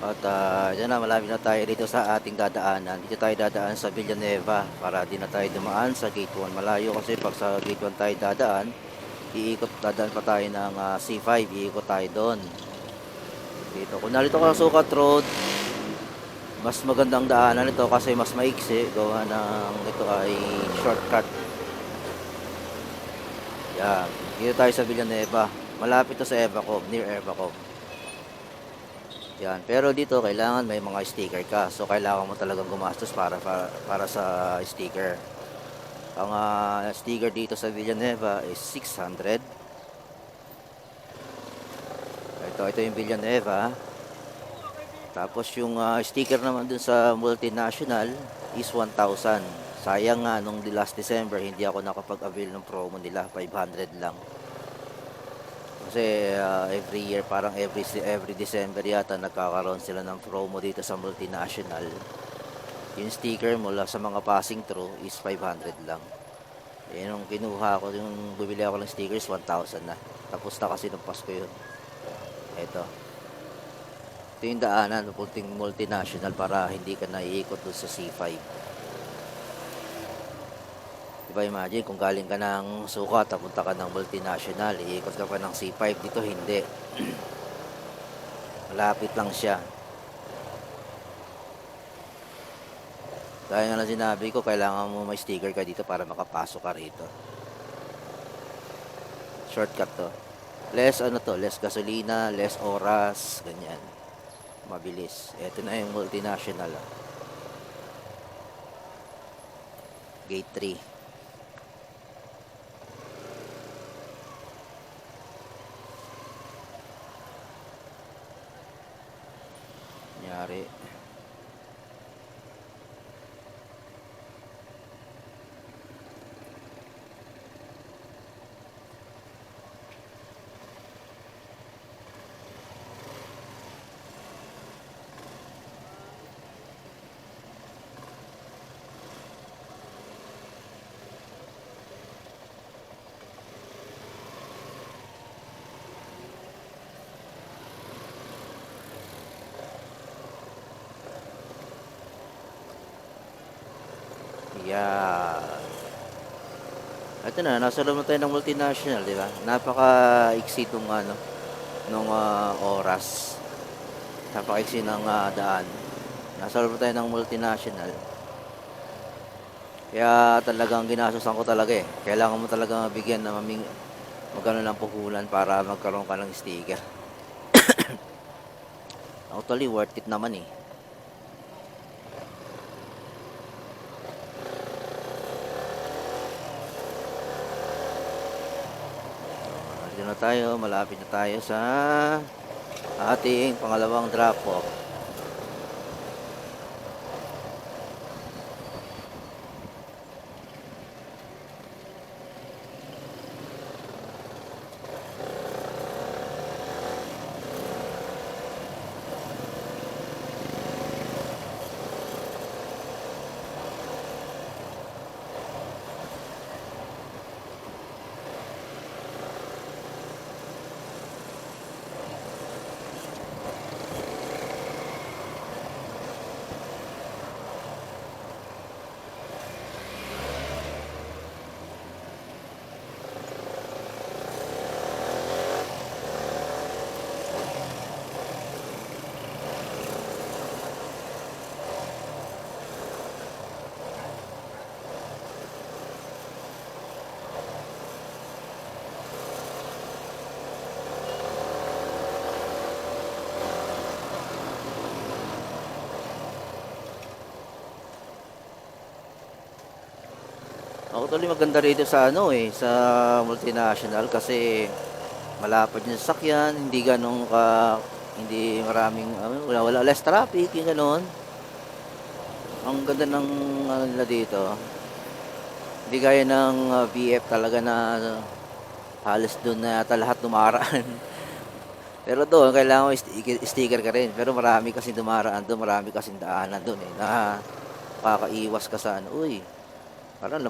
At yan na, malapit na tayo dito sa ating dadaanan. Dito tayo dadaan sa Villanueva para di na tayo dumaan sa Gate 1. Malayo kasi pag sa Gate 1 tayo dadaan, dadaan pa tayo ng C5, iikot tayo doon. Dito, kung narito ka sa Sukat Road, mas magandang daanan ito kasi mas maiksi. Gawa ng ito ay shortcut. Yan, dito tayo sa Villanueva. Malapit to sa Evacom, near Evacom. Yan, pero dito kailangan may mga sticker ka. So kailangan mo talagang gumastos para sa sticker. Ang sticker dito sa Villanueva is 600. Ito yung Villanueva. Tapos yung sticker naman dun sa multinational is 1,000. Sayang nga nung last December hindi ako nakapag-avail ng promo nila, 500 lang. Kasi every year, parang every December yata nagkakaroon sila ng promo dito sa multinational. Yung sticker mula sa mga passing through is 500 lang. Nung kinuha ko, yung bumili ako ng stickers, 1,000 na. Tapos na kasi ng Pasko yun. Ito yung daanan, pupunting multinational para hindi ka naiikot doon sa C5. Diba, imagine kung galing ka ng Sukat, tapunta ka ng multinational, iikot ka pa ng C5. Dito hindi. Malapit lang siya. Dahil nga na sinabi ko, kailangan mo may sticker ka dito para makapasok ka rito. Shortcut to. Less less gasolina, less oras, ganyan. Mabilis. Ito na yung multinational. Gate 3. Nangyari. Yeah. Ito na, nasa loob na tayo ng multinational, di ba? Napaka-iksi nung oras. Napaka-iksi ng daan. Nasa loob na tayo ng multinational. Kaya talagang ginastosan ko talaga eh. Kailangan mo talaga mabigyan na magkano ng puhulan para magkaroon ka ng sticker. Actually, worth it naman eh. Dito na tayo, malapit na tayo sa ating pangalawang drop off. Actually, maganda rito sa sa multinational kasi malapad yung sasakyan, hindi maraming, wala less traffic, yung gano'n. Ang ganda ng nila dito. Hindi gaya ng VF talaga na halos doon na yata lahat dumaraan. Pero doon, kailangan mo sticker ka rin. Pero marami kasi dumaraan doon, marami kasi daanan doon na kakaiwas ka sa uy, parang